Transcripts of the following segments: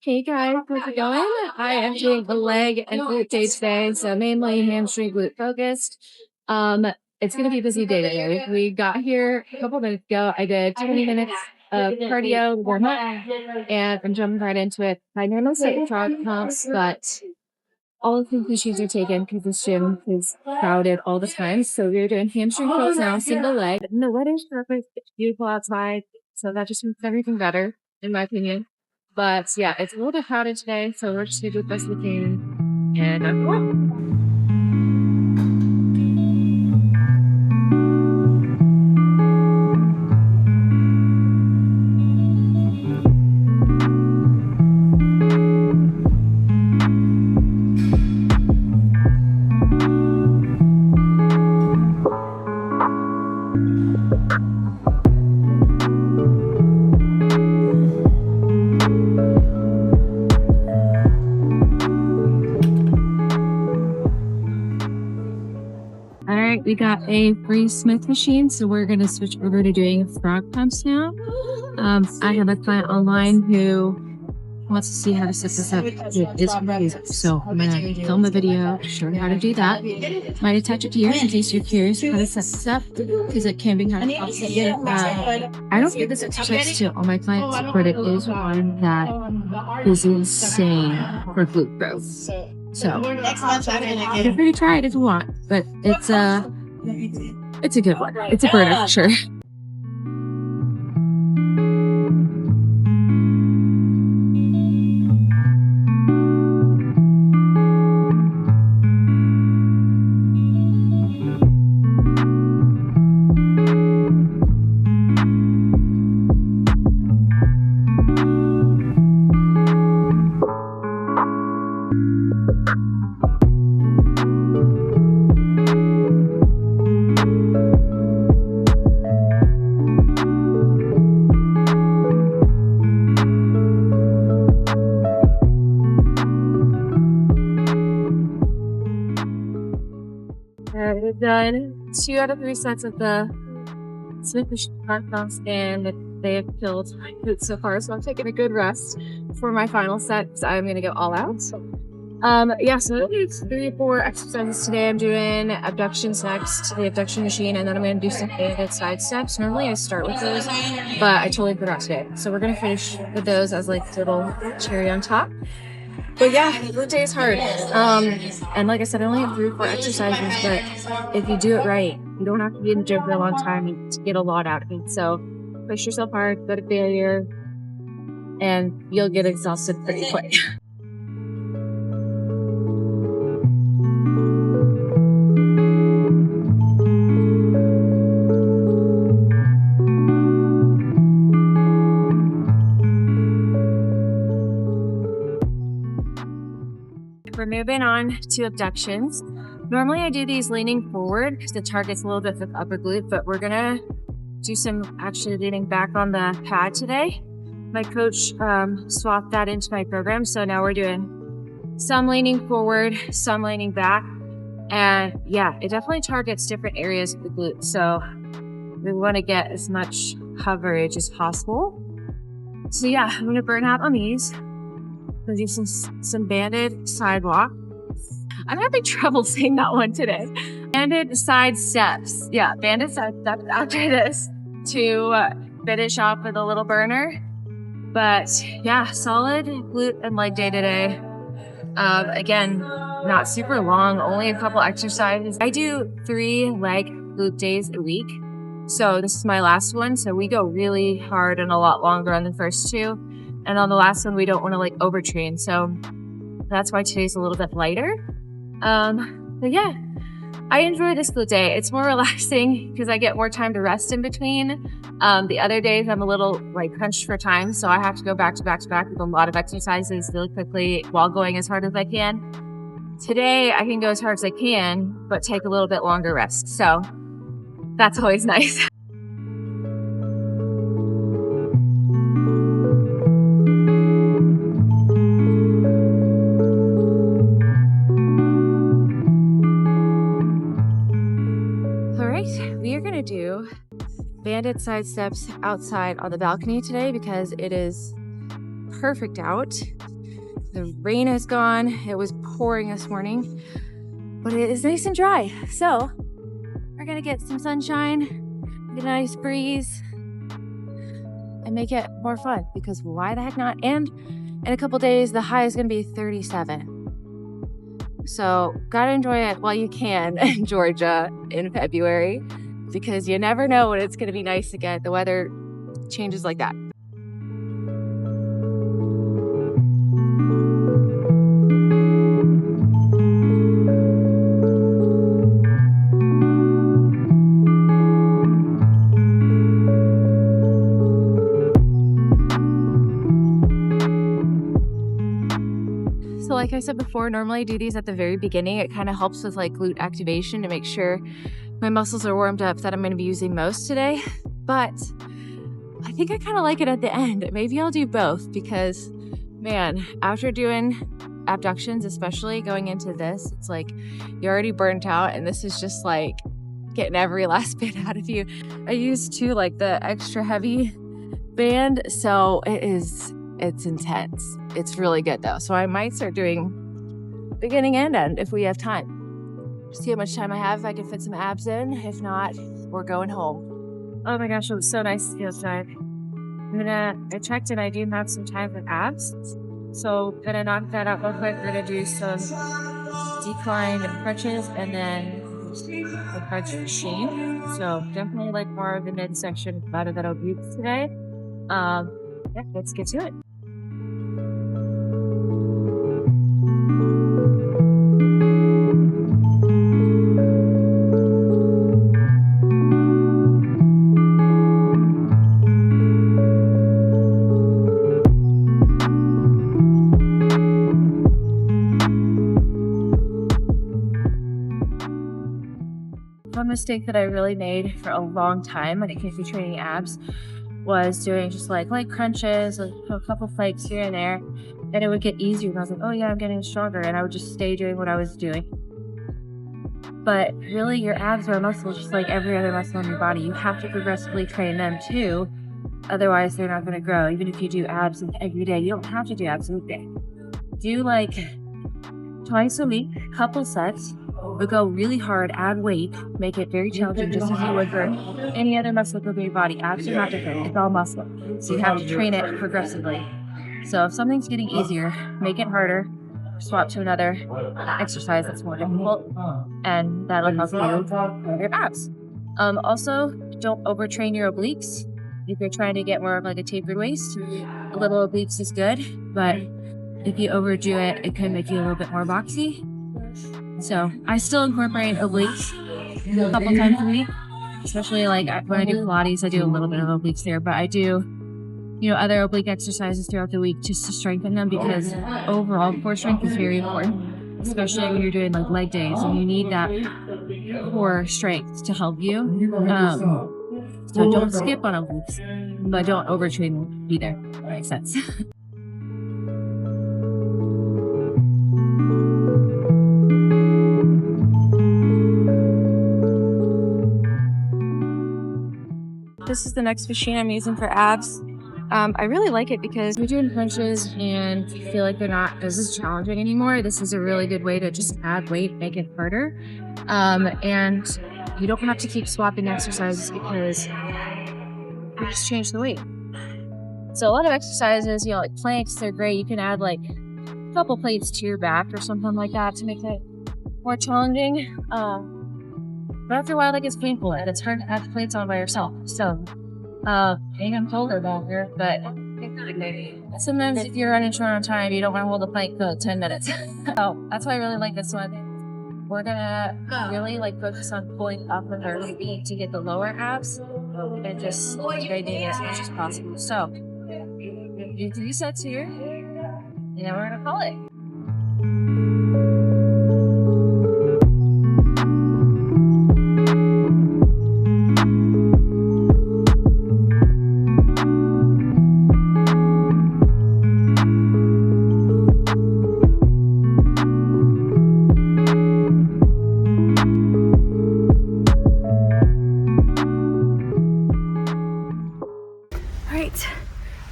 Hey guys, how's it going? I am doing a leg and glute day today, so mainly hamstring glute focused. It's gonna be a busy day today. We got here a couple minutes ago. I did 20 minutes of cardio warm up, and I'm jumping right into it. I normally start with frog pumps, but all of the machines are taken because this gym is crowded all the time. So we're doing hamstring curls now, single leg. And the weather's perfect. It's beautiful outside, so that just makes everything better, in my opinion. But yeah, it's a little bit crowded today, so we're just gonna do the best we can. And we got a free Smith machine, so we're going to switch over to doing frog pumps now. I have a client online who wants to see how to set this up. It's amazing. So I'm going to film a video to show you how to do that. Might attach it here in case you're curious how to set this up, because it can be kind of complicated. I don't give this exercise to all my clients, but it is one that is insane for glute growth. So feel free to try it if you want, but it's a good one. It's a burner for sure. We've done 2 out of 3 sets of the Smith machine front pumps, and they have killed my glutes so far. So I'm taking a good rest for my final set because I'm going to go all out. Yeah, so I'm going to do 3 or 4 exercises today. I'm doing abductions next, the abduction machine, and then I'm going to do some banded side steps. Normally I start with those, but I totally forgot today. So we're going to finish with those as like a little cherry on top. But yeah, glute day is hard. And like I said, I only have 3 or 4 exercises, but if you do it right, you don't have to be in the gym for a long time to get a lot out of it. So push yourself hard, go to failure, and you'll get exhausted pretty quick. We're moving on to abductions. Normally I do these leaning forward because the target's a little bit for the upper glute, but we're gonna do some actually leaning back on the pad today. My coach swapped that into my program, so now we're doing some leaning forward, some leaning back, and yeah, it definitely targets different areas of the glute, so we want to get as much coverage as possible. So yeah, I'm gonna burn out on these. Gonna do some banded sidewalk. I'm having trouble saying that one today. Banded side steps. Yeah, banded side steps after this to finish off with a little burner. But yeah, solid glute and leg day today. Again, not super long, only a couple exercises. I do 3 leg glute days a week. So this is my last one. So we go really hard and a lot longer on the first 2. And on the last one, we don't want to like overtrain. So that's why today's a little bit lighter. But yeah, I enjoy this glute day. It's more relaxing because I get more time to rest in between. The other days I'm a little like crunched for time. So I have to go back to back to back with a lot of exercises really quickly while going as hard as I can. Today I can go as hard as I can, but take a little bit longer rest. So that's always nice. We are going to do banded side steps outside on the balcony today because it is perfect out. The rain is gone. It was pouring this morning, but it is nice and dry. So we're gonna get some sunshine, get a nice breeze, and make it more fun, because why the heck not? And in a couple days, the high is gonna be 37. So gotta enjoy it while you can in Georgia in February, because you never know when it's gonna be nice again. The weather changes like that. So like I said before, normally I do these at the very beginning. It kind of helps with like glute activation to make sure my muscles are warmed up that I'm going to be using most today. But I think I kind of like it at the end. Maybe I'll do both, because man, after doing abductions, especially going into this, it's like you're already burnt out, and this is just like getting every last bit out of you. I used too like the extra heavy band, so it's intense. It's really good though. So I might start doing beginning and end if we have time. See how much time I have, if I can fit some abs in. If not, we're going home. Oh my gosh, it was so nice to feel outside. I checked and I do have some time for abs. So gonna knock that out real quick. We're gonna do some decline crunches and then the crunch machine. So definitely like more of the midsection out of that glutes today. Yeah, let's get to it. One mistake that I really made for a long time when it came to training abs was doing just like light crunches, like a couple flakes here and there, and it would get easier. And I was like, oh yeah, I'm getting stronger, and I would just stay doing what I was doing. But really, your abs are a muscle just like every other muscle in your body. You have to progressively train them too, otherwise they're not going to grow. Even if you do abs every day, you don't have to do abs every day. Do like twice a week, couple sets. But go really hard, add weight, make it very challenging, just as you would for any other muscle group in your body. Abs are not different, it's all muscle. So you have to train it progressively. So if something's getting easier, make it harder, swap to another exercise that's more difficult, and that'll help you with your abs. Also, don't overtrain your obliques. If you're trying to get more of like a tapered waist, a little obliques is good, but if you overdo it, it can make you a little bit more boxy. So I still incorporate obliques a couple times a week, especially like when I do Pilates, I do a little bit of obliques there, but I do, other oblique exercises throughout the week just to strengthen them, because overall core strength is very important, especially when you're doing like leg days and you need that core strength to help you. So don't skip on obliques, but don't overtrain either. That makes sense. This is the next machine I'm using for abs. I really like it because you're doing crunches and you feel like they're not as challenging anymore. This is a really good way to just add weight, make it harder. And you don't have to keep swapping exercises because you just change the weight. So a lot of exercises, like planks, they're great. You can add like a couple plates to your back or something like that to make it more challenging. But after a while, that gets painful, and it's hard to add plates on by yourself. So, I'm colder down here, but sometimes if you're running short on time, you don't want to hold the plank for 10 minutes. So that's why I really like this one. We're gonna really focus on pulling up with our feet to get the lower abs, and just training as much as possible. So, do 3 sets here, and then we're gonna call it.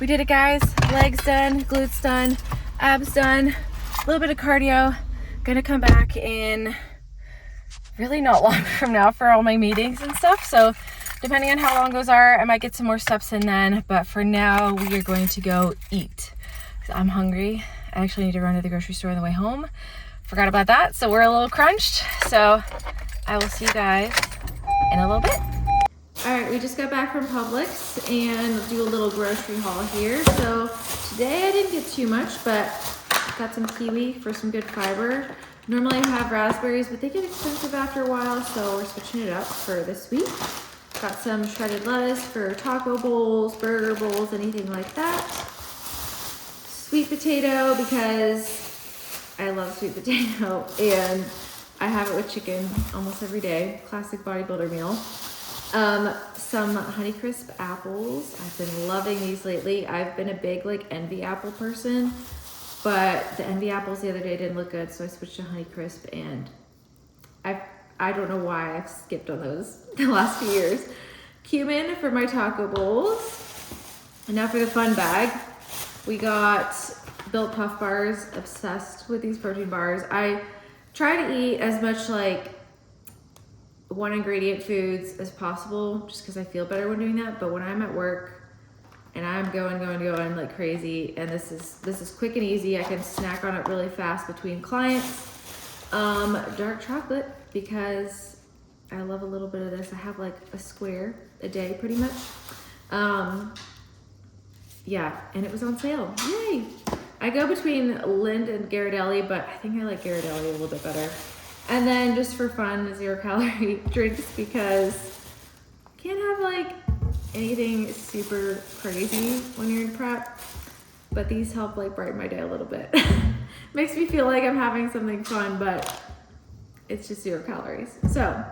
We did it, guys. Legs done, glutes done. Abs done, a little bit of cardio. Gonna come back in really not long from now for all my meetings and stuff. So depending on how long those are, I might get some more steps in then. But for now, we are going to go eat. I'm hungry. I actually need to run to the grocery store on the way home. Forgot about that. So we're a little crunched. So I will see you guys in a little bit. All right, we just got back from Publix and do a little grocery haul here. So today I didn't get too much, but got some kiwi for some good fiber. Normally I have raspberries, but they get expensive after a while, so we're switching it up for this week. Got some shredded lettuce for taco bowls, burger bowls, anything like that. Sweet potato, because I love sweet potato, and I have it with chicken almost every day. Classic bodybuilder meal. Some Honeycrisp apples. I've been loving these lately. I've been a big like Envy apple person, but the Envy apples the other day didn't look good, so I switched to Honeycrisp, and I don't know why I've skipped on those the last few years. Cumin for my taco bowls. And now for the fun bag. We got Built Puff Bars. Obsessed with these protein bars. I try to eat as much like one ingredient foods as possible, just because I feel better when doing that. But when I'm at work and I'm going like crazy, and this is quick and easy, I can snack on it really fast between clients. Dark chocolate, because I love a little bit of this. I have like a square a day pretty much. Yeah, and it was on sale. Yay! I go between Lind and Ghirardelli, but I think I like Ghirardelli a little bit better. And then just for fun, 0 calorie drinks, because you can't have like anything super crazy when you're in prep, but these help like brighten my day a little bit. Makes me feel like I'm having something fun, but it's just 0 calories. So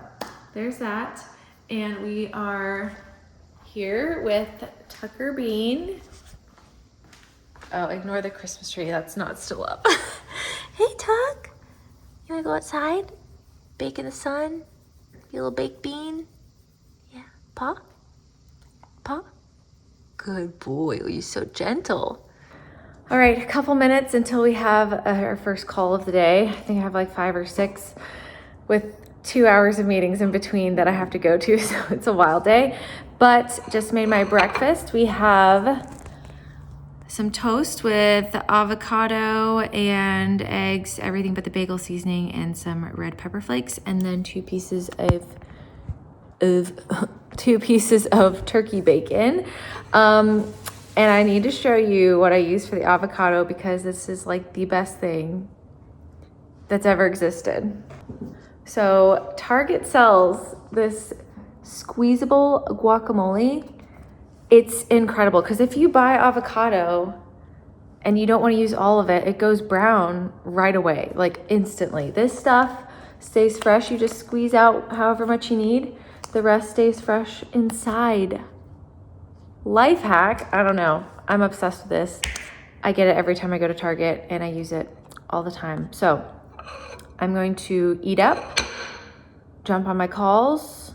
there's that. And we are here with Tucker Bean. Oh, ignore the Christmas tree. That's not still up. Hey, Tuck. You wanna go outside? Bake in the sun? You little baked bean? Yeah. Paw? Paw? Good boy. Oh, you're so gentle. All right, a couple minutes until we have our first call of the day. I think I have like 5 or 6 with 2 hours of meetings in between that I have to go to, so it's a wild day. But just made my breakfast. We have some toast with avocado and eggs, everything but the bagel seasoning, and some red pepper flakes, and then 2 pieces of turkey bacon. And I need to show you what I use for the avocado, because this is like the best thing that's ever existed. So Target sells this squeezable guacamole. It's incredible, because if you buy avocado and you don't want to use all of it, it goes brown right away, like instantly. This stuff stays fresh. You just squeeze out however much you need. The rest stays fresh inside. Life hack, I don't know. I'm obsessed with this. I get it every time I go to Target, and I use it all the time. So I'm going to eat up, jump on my calls,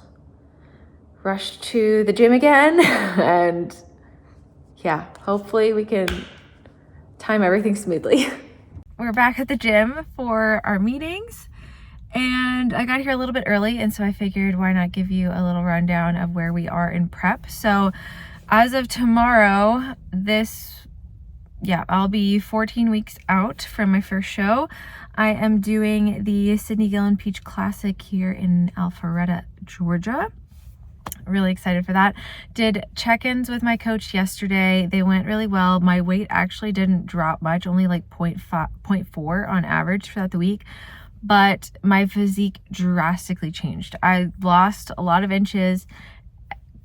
rush to the gym again, and yeah, hopefully we can time everything smoothly. We're back at the gym for our meetings, and I got here a little bit early, and so I figured why not give you a little rundown of where we are in prep. So as of tomorrow, I'll be 14 weeks out from my first show. I am doing the Sydney Gillen Peach Classic here in Alpharetta, Georgia. Really excited for that. Did check-ins with my coach yesterday. They went really well. My weight actually didn't drop much, only like 0.4 on average throughout the week, but my physique drastically changed. I lost a lot of inches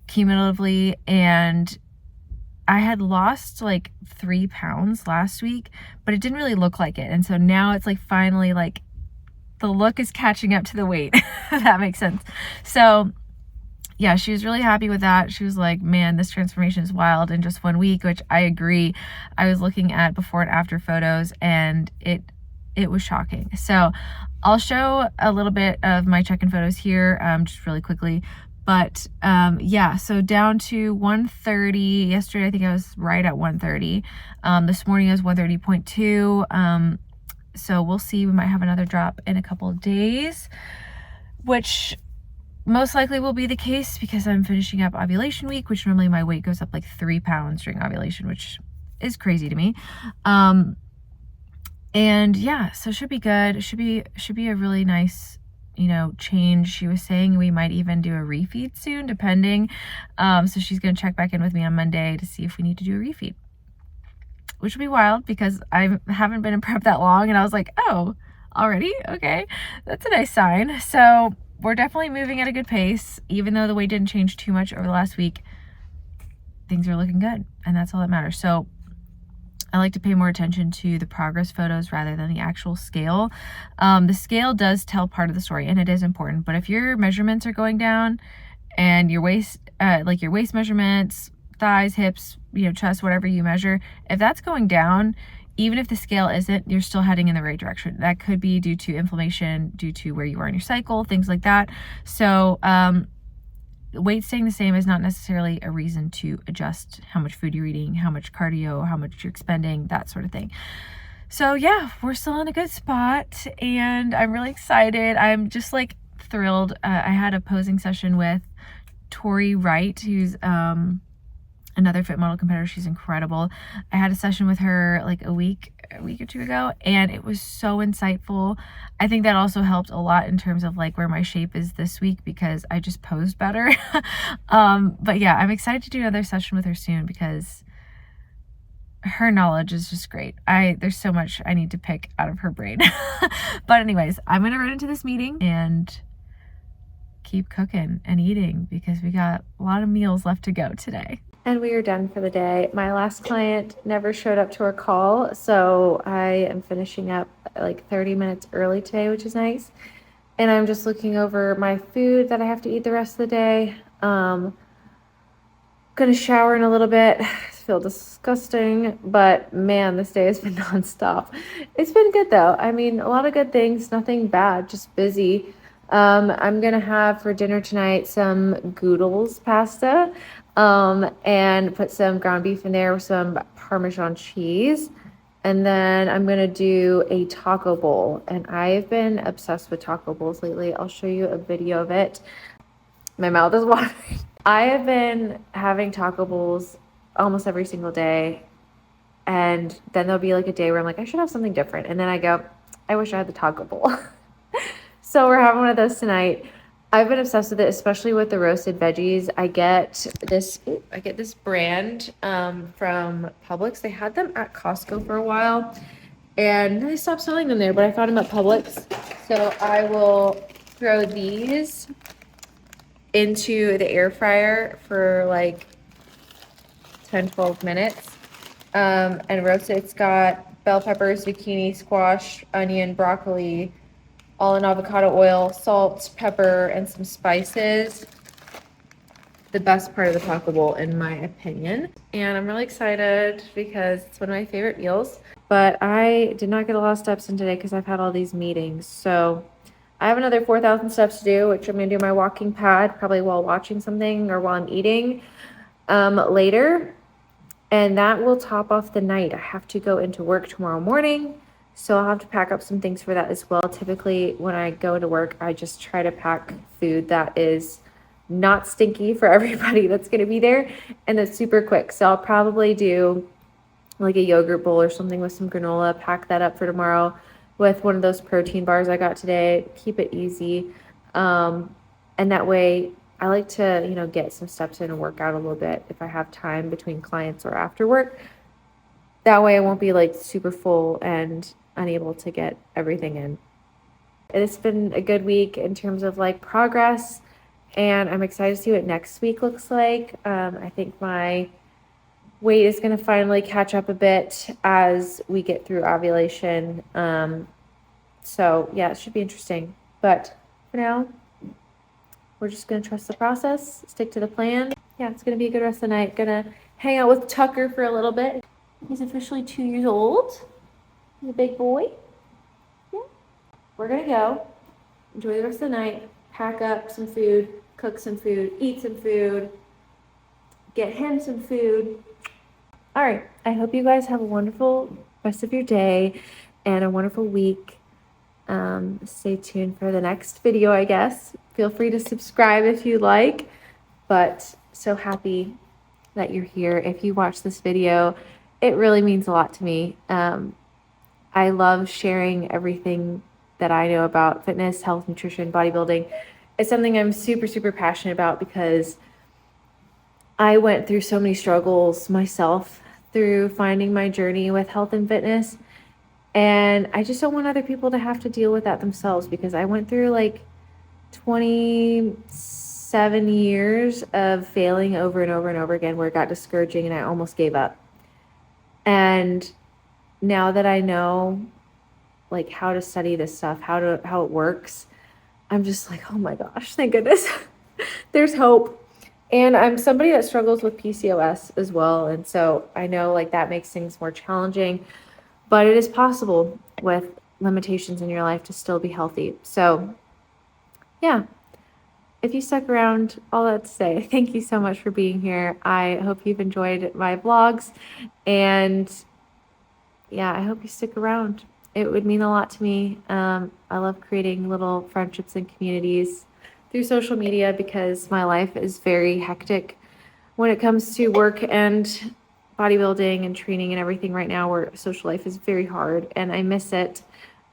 cumulatively, and I had lost like 3 pounds last week, but it didn't really look like it. And so now it's like finally like the look is catching up to the weight. If that makes sense. So yeah, she was really happy with that. She was like, man, this transformation is wild in just 1 week, which I agree. I was looking at before and after photos, and it was shocking. So I'll show a little bit of my check-in photos here just really quickly. But yeah, so down to 130. Yesterday I think I was right at 130. This morning I was 130.2. So we'll see. We might have another drop in a couple of days, which most likely will be the case because I'm finishing up ovulation week, which normally my weight goes up like 3 pounds during ovulation, which is crazy to me. And yeah, so should be good. Should be a really nice, you know, change. She was saying we might even do a refeed soon, depending. So she's gonna check back in with me on Monday to see if we need to do a refeed, which will be wild because I haven't been in prep that long, and I was like, oh, already? Okay, that's a nice sign. So we're definitely moving at a good pace. Even though the weight didn't change too much over the last week, things are looking good, and that's all that matters. So I like to pay more attention to the progress photos rather than the actual scale. The scale does tell part of the story, and it is important, but if your measurements are going down and your waist, like your waist measurements, thighs, hips, you know, chest, whatever you measure, if that's going down, even if the scale isn't, you're still heading in the right direction. That could be due to inflammation, due to where you are in your cycle, things like that. So weight staying the same is not necessarily a reason to adjust how much food you're eating, how much cardio, how much you're expending, that sort of thing. So yeah, we're still in a good spot, and I'm really excited. I'm just like thrilled. I had a posing session with Tori Wright, who's another fit model competitor. She's incredible. I had a session with her like a week or two ago, and it was so insightful. I think that also helped a lot in terms of like where my shape is this week because I just posed better. But yeah, I'm excited to do another session with her soon because her knowledge is just great. There's so much I need to pick out of her brain. But anyways, I'm gonna run into this meeting and keep cooking and eating because we got a lot of meals left to go today. And we are done for the day. My last client never showed up to her call, so I am finishing up like 30 minutes early today, which is nice. And I'm just looking over my food that I have to eat the rest of the day. Gonna shower in a little bit. I feel disgusting, but man, this day has been nonstop. It's been good though. I mean, a lot of good things, nothing bad, just busy. I'm gonna have for dinner tonight some Goodles pasta, and put some ground beef in there with some Parmesan cheese. And then I'm gonna do a taco bowl, and I've been obsessed with taco bowls lately. I'll show you a video of it. My mouth is watering. I have been having taco bowls almost every single day, and then there'll be like a day where I'm like, I should have something different, and then I go, I wish I had the taco bowl. So we're having one of those tonight. I've been obsessed with it, especially with the roasted veggies. I get this brand from Publix. They had them at Costco for a while, and they stopped selling them there, but I found them at Publix. So I will throw these into the air fryer for like 10-12 minutes and roast it. It's got bell peppers, zucchini, squash, onion, broccoli, all in avocado oil, salt, pepper, and some spices. The best part of the taco bowl, in my opinion. And I'm really excited because it's one of my favorite meals. But I did not get a lot of steps in today because I've had all these meetings. So I have another 4,000 steps to do, which I'm going to do my walking pad probably while watching something or while I'm eating later. And that will top off the night. I have to go into work tomorrow morning, so I'll have to pack up some things for that as well. Typically, when I go to work, I just try to pack food that is not stinky for everybody that's going to be there, and it's super quick. So I'll probably do like a yogurt bowl or something with some granola, pack that up for tomorrow with one of those protein bars I got today, keep it easy. And that way I like to, you know, get some steps in and work out a little bit if I have time between clients or after work. That way I won't be like super full and unable to get everything in. It's been a good week in terms of like progress, and I'm excited to see what next week looks like. I think my weight is going to finally catch up a bit as we get through ovulation. So yeah, it should be interesting. But for now, we're just going to trust the process, stick to the plan. Yeah, it's going to be a good rest of the night. Gonna hang out with Tucker for a little bit. He's officially 2 years old. He's a big boy. Yeah. We're going to go enjoy the rest of the night, pack up some food, cook some food, eat some food, get him some food. All right. I hope you guys have a wonderful rest of your day and a wonderful week. Stay tuned for the next video, I guess. Feel free to subscribe if you like, but so happy that you're here. If you watch this video, it really means a lot to me. I love sharing everything that I know about fitness, health, nutrition, bodybuilding. It's something I'm super, super passionate about because I went through so many struggles myself through finding my journey with health and fitness. And I just don't want other people to have to deal with that themselves, because I went through like 27 years of failing over and over and over again, where it got discouraging and I almost gave up. And now that I know like how to study this stuff, how it works, I'm just like, oh my gosh, thank goodness. There's hope. And I'm somebody that struggles with PCOS as well. And so I know like that makes things more challenging, but it is possible with limitations in your life to still be healthy. So yeah, if you stuck around, all that to say, thank you so much for being here. I hope you've enjoyed my vlogs, and yeah, I hope you stick around. It would mean a lot to me. I love creating little friendships and communities through social media because my life is very hectic when it comes to work and bodybuilding and training and everything right now, where social life is very hard and I miss it.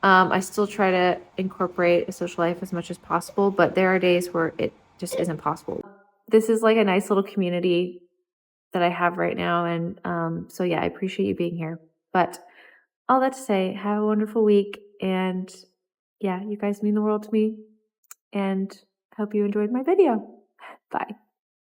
I still try to incorporate a social life as much as possible, but there are days where it just isn't possible. This is like a nice little community that I have right now. And so, yeah, I appreciate you being here. But all that to say, have a wonderful week. And yeah, you guys mean the world to me. And hope you enjoyed my video. Bye.